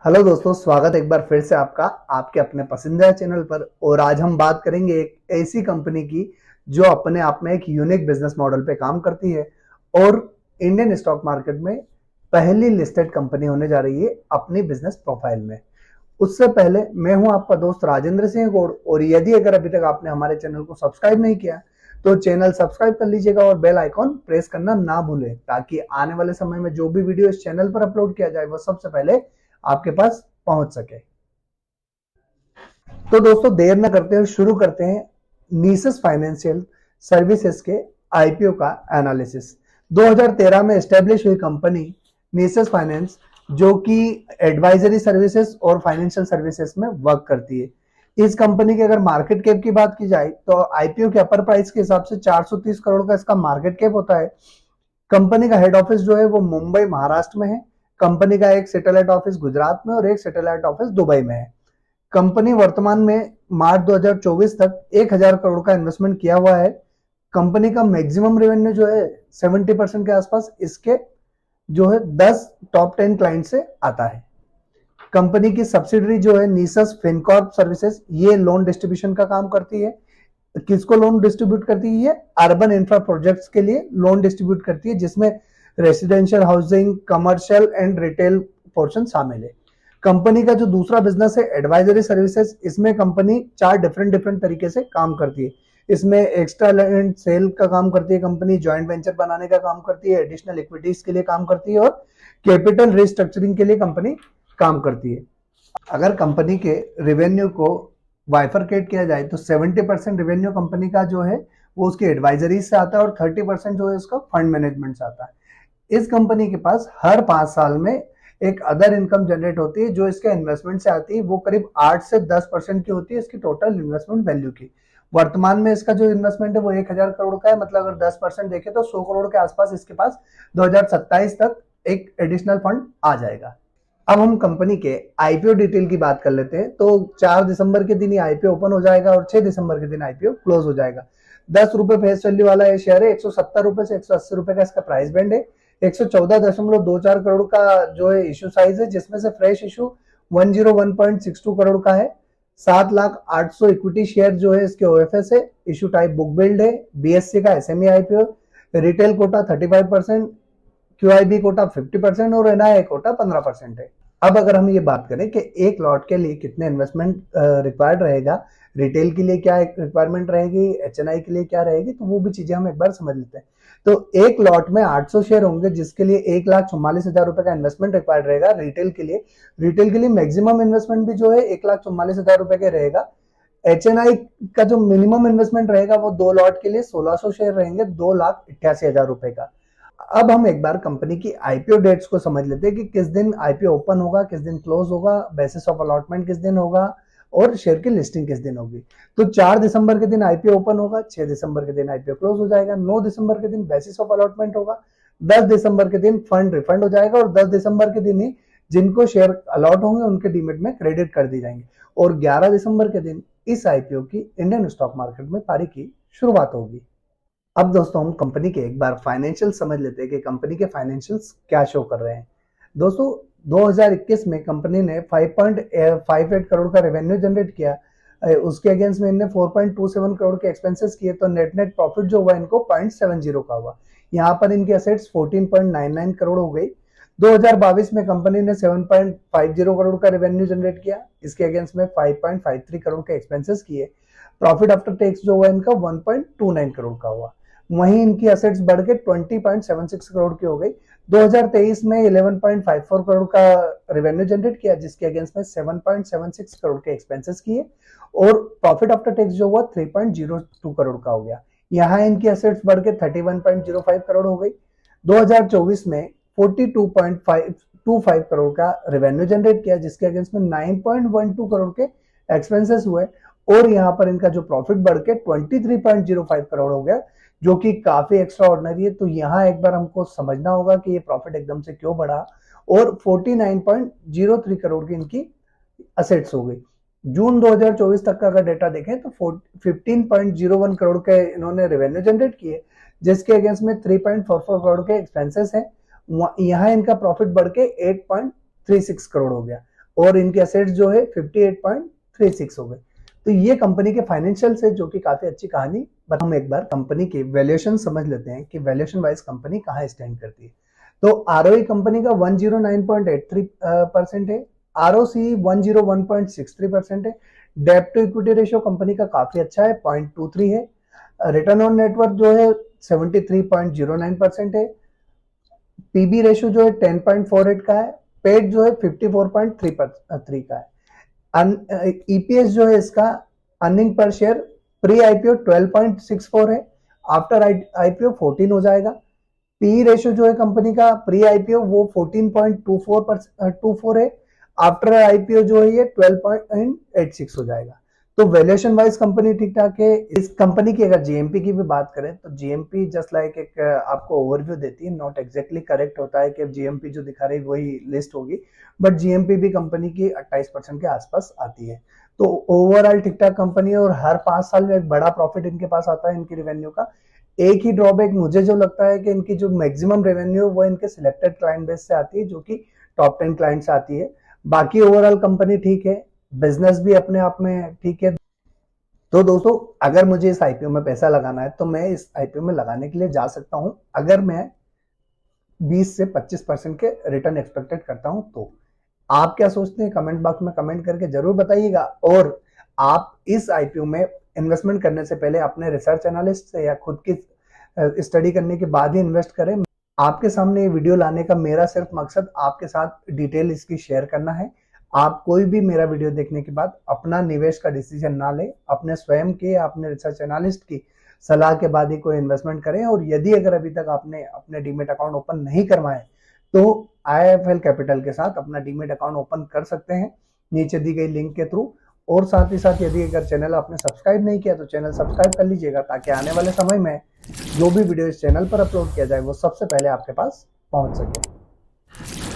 Hello दोस्तों, स्वागत एक बार फिर से आपका आपके अपने पसंदीदा चैनल पर। और आज हम बात करेंगे एक ऐसी कंपनी की जो अपने आप में एक यूनिक बिजनेस मॉडल पे काम करती है और इंडियन स्टॉक मार्केट में पहली लिस्टेड कंपनी होने जा रही है अपनी बिजनेस प्रोफाइल में। उससे पहले मैं हूं आपका दोस्त राजेंद्र सिंह गौड़, और यदि अगर अभी तक आपने हमारे चैनल को सब्सक्राइब नहीं किया तो चैनल सब्सक्राइब कर लीजिएगा और बेल आइकॉन प्रेस करना ना भूलें, ताकि आने वाले समय में जो भी वीडियो इस चैनल पर अपलोड किया जाए वो सबसे पहले आपके पास पहुंच सके। तो दोस्तों, देर न करते हुए शुरू करते हैं नीसस फाइनेंशियल सर्विसेज के आईपीओ का एनालिसिस। 2013 में एस्टेब्लिश हुई कंपनी नीसस फाइनेंस, जो कि एडवाइजरी सर्विसेज और फाइनेंशियल सर्विसेज में वर्क करती है। इस कंपनी की अगर मार्केट कैप की बात की जाए तो आईपीओ के अपर प्राइस के हिसाब से 430 करोड़ का इसका मार्केट कैप होता है। कंपनी का हेड ऑफिस जो है वो मुंबई महाराष्ट्र में है। कंपनी का एक सैटेलाइट ऑफिस गुजरात में और एक सैटेलाइट ऑफिस दुबई में है। कंपनी वर्तमान में मार्च 2024 तक 1000 करोड़ का इन्वेस्टमेंट किया हुआ है। कंपनी का मैक्सिमम रेवेन्यू जो है 70% के आसपास इसके जो है 10 टॉप 10 क्लाइंट से आता है। कंपनी की सब्सिडरी जो है नीसस फिनकॉर्प सर्विसेज, ये लोन डिस्ट्रीब्यूशन का काम करती है। किसको लोन डिस्ट्रीब्यूट करती है? अर्बन इंफ्रा प्रोजेक्ट्स के लिए लोन डिस्ट्रीब्यूट करती है, जिसमें residential housing, commercial and retail portion शामिल है। कंपनी का जो दूसरा बिजनेस है एडवाइजरी सर्विसेज, इसमें कंपनी 4 डिफरेंट तरीके से काम करती है। इसमें एक्स्ट्रा एंड सेल का काम करती है कंपनी, ज्वाइंट वेंचर बनाने का काम करती है, एडिशनल इक्विटीज के लिए काम करती है और कैपिटल रिस्ट्रक्चरिंग के लिए कंपनी काम करती है। अगर कंपनी के रेवेन्यू को बाइफरकेट किया जाए तो 70% रेवेन्यू कंपनी का जो है वो उसकी एडवाइजरी से आता है और 30% जो है उसका फंड मैनेजमेंट से आता है। इस कंपनी के पास हर 5 साल में एक अदर इनकम जनरेट होती है जो इसके इन्वेस्टमेंट से आती है। वो करीब 8 से 10% की होती है इसकी टोटल इन्वेस्टमेंट वैल्यू की। वर्तमान में इसका जो इन्वेस्टमेंट है वो 1000 करोड़ का है, मतलब अगर 10% देखें तो 100 करोड़ के आसपास इसके पास 2027 तक एक एडिशनल फंड आ जाएगा। अब हम कंपनी के आईपीओ डिटेल की बात कर लेते हैं। तो 4 दिसंबर के दिन ही आईपीओ ओपन हो जाएगा और 6 दिसंबर के दिन आईपीओ क्लोज हो जाएगा। 10 रुपए फेस वैल्यू वाला ये शेयर है। 170 रुपए से 180 रुपए का इसका प्राइस बैंड है। 114.24 करोड़ का जो है इशू साइज है, जिसमें से फ्रेश इशू 101.62 करोड़ का है। 7,08,000 इक्विटी शेयर जो है इसके ओएफएस है। इशू टाइप बुक बिल्ड है। बीएससी का SME IPO. Retail quota 35%, QIB quota 50% और एनआईआई कोटा 15% है। अब अगर हम ये बात करें कि एक लॉट के लिए कितने इन्वेस्टमेंट रिक्वायर्ड रहेगा, रिटेल के लिए क्या रिक्वायरमेंट रहेगी, एचएनआई के लिए क्या रहेगी, तो वो भी चीजें हम एक बार समझ लेते हैं। तो एक लॉट में 800 शेयर होंगे, जिसके लिए 1,44,000 रुपए का इन्वेस्टमेंट रिक्वायर्ड रहेगा रिटेल के लिए। रिटेल के लिए मैक्सिमम इन्वेस्टमेंट भी जो है 1,44,000 रुपए के रहेगा। एचएनआई का जो मिनिमम इन्वेस्टमेंट रहेगा वो 2 लॉट के लिए 1600 शेयर रहेंगे, 2,88,000 रुपए का। अब हम एक बार कंपनी की आईपीओ डेट्स को समझ लेते हैं कि किस दिन आईपीओ ओपन होगा, किस दिन क्लोज होगा, बेसिस ऑफ अलॉटमेंट किस दिन होगा और शेयर की लिस्टिंग किस दिन होगी। तो 4 दिसंबर के दिन आईपीओ ओपन होगा, 6 दिसंबर के दिन आईपीओ क्लोज हो जाएगा, 9 दिसंबर के दिन बेसिस ऑफ अलॉटमेंट होगा, 10 दिसंबर के दिन फंड रिफंड हो जाएगा और 10 दिसंबर के दिन ही जिनको शेयर अलॉट होंगे उनके डीमेट में क्रेडिट कर दी जाएंगे। और 11 दिसंबर के दिन इस आईपीओ की इंडियन स्टॉक मार्केट में पारी की शुरुआत होगी। अब दोस्तों, हम कंपनी के एक बार फाइनेंशियल समझ लेते हैं कि कंपनी के फाइनेंशियल्स क्या शो कर रहे हैं। दोस्तों, 2021 में कंपनी ने 5.58 करोड़ का रेवेन्यू जनरेट किया। उसके अगेंस्ट में इनने 4.27 करोड़ के एक्सपेंसेस किए, तो नेट प्रॉफिट जो हुआ इनको 0.70 का हुआ। यहाँ पर इनकी असेट्स 14.99 करोड़ हो गई। 2022 में कंपनी ने 7.50 करोड़ का रेवेन्यू जनरेट किया, इसके अगेंस्ट में 5.53 करोड़ के एक्सपेंसेस किए। प्रॉफिट आफ्टर टैक्स जो हुआ इनका 1.29 करोड़ का हुआ। वहीं इनकी असेट्स बढ़ के 20.76 करोड़ की हो गई। 2023 में 11.54 करोड़ का रेवेन्यू जनरेट किया, जिसके अगेंस्ट में 7.76 करोड़ के एक्सपेंसेस किए और प्रॉफिट आफ्टर टैक्स जो हुआ 3.02 करोड़ का हो गया। यहाँ इनकी असेट्स बढ़ के 31.05 करोड़ हो गई। 2024 में 42.25 करोड़ का रेवेन्यू जनरेट किया, जिसके अगेंस्ट में 9.12 करोड़ के एक्सपेंसेस हुए और यहाँ पर इनका जो प्रॉफिट बढ़ के 23.05 करोड़ हो गया, जो कि काफी एक्स्ट्रा ऑर्डिनरी है। तो यहाँ एक बार हमको समझना होगा कि ये प्रॉफिट एकदम से क्यों बढ़ा और 49.03 करोड़ की इनकी असेट्स हो गई। जून 2024 तक का अगर डेटा देखें तो 15.01 करोड़ के इन्होंने रेवेन्यू जनरेट किए, जिसके अगेंस्ट में 3.44 करोड़ के एक्सपेंसेस हैं। यहाँ इनका प्रॉफिट बढ़ के 8.36 करोड़ हो गया। और इनके एसेट्स जो है 58.36 हो गए। तो ये कंपनी के फाइनेंशियल से जो कि काफी अच्छी कहानी। बट हम एक बार कंपनी की वैल्यूएशन समझ लेते हैं कि वैल्यूएशन वाइज कंपनी कहाँ स्टैंड करती है। तो आरओई कंपनी का 109.83% है, आरओसी 101.63% है, डेब्ट टू इक्विटी रेशियो कंपनी का काफी अच्छा है 0.23 है, रिटर्न ऑन नेटवर्थ जो है 73.09% है, पीबी रेशियो जो है 10.48 का है, पेड जो है 54.3 का है, ईपीएस जो है इसका earning per share pre IPO 12.64 है, आफ्टर आईपीओ 14 हो जाएगा। पी रेशियो जो है कंपनी का प्री आईपीओ वो 14.24 है, आफ्टर आईपीओ जो है ये 12.86 हो जाएगा। तो वैल्यूएशन वाइज कंपनी ठीक ठाक है। इस कंपनी की अगर जीएमपी की भी बात करें तो जीएमपी जस्ट लाइक एक आपको ओवरव्यू देती है, नॉट एग्जैक्टली करेक्ट होता है कि जीएमपी जो दिखा रही वही लिस्ट होगी, बट जीएमपी भी कंपनी की 28% के आसपास आती है। तो ओवरऑल ठीक ठाक कंपनी है और हर 5 साल में एक बड़ा प्रॉफिट इनके पास आता है इनकी रेवेन्यू का। एक ही ड्रॉबैक मुझे जो लगता है कि इनकी जो मैक्सिमम रेवेन्यू वो इनके सिलेक्टेड क्लाइंट बेस से आती है, जो कि टॉप 10 क्लाइंट से आती है। बाकी ओवरऑल कंपनी ठीक है, बिजनेस भी अपने आप में ठीक है। तो दोस्तों अगर मुझे इस आईपीओ में पैसा लगाना है तो मैं इस आईपीओ में लगाने के लिए जा सकता हूं, अगर मैं 20 से 25% के रिटर्न एक्सपेक्टेड करता हूं। तो आप क्या सोचते हैं कमेंट बॉक्स में कमेंट करके जरूर बताइएगा। और आप इस आईपीओ में इन्वेस्टमेंट करने से पहले अपने रिसर्च एनालिस्ट से या खुद की स्टडी करने के बाद ही इन्वेस्ट करें। आपके सामने ये वीडियो लाने का मेरा सिर्फ मकसद आपके साथ डिटेल इसकी शेयर करना है। आप कोई भी मेरा वीडियो देखने के बाद अपना निवेश का डिसीजन ना ले, अपने स्वयं के अपने रिसर्च एनालिस्ट की सलाह के बाद ही कोई इन्वेस्टमेंट करें। और यदि अगर अभी तक आपने अपने डीमेट अकाउंट ओपन नहीं करवाए तो आईएफएल कैपिटल के साथ अपना डीमेट अकाउंट ओपन कर सकते हैं नीचे दी गई लिंक के थ्रू। और साथ ही साथ यदि अगर चैनल आपने सब्सक्राइब नहीं किया तो चैनल सब्सक्राइब कर लीजिएगा, ताकि आने वाले समय में जो भी वीडियो इस चैनल पर अपलोड किया जाए वो सबसे पहले आपके पास पहुंच सके।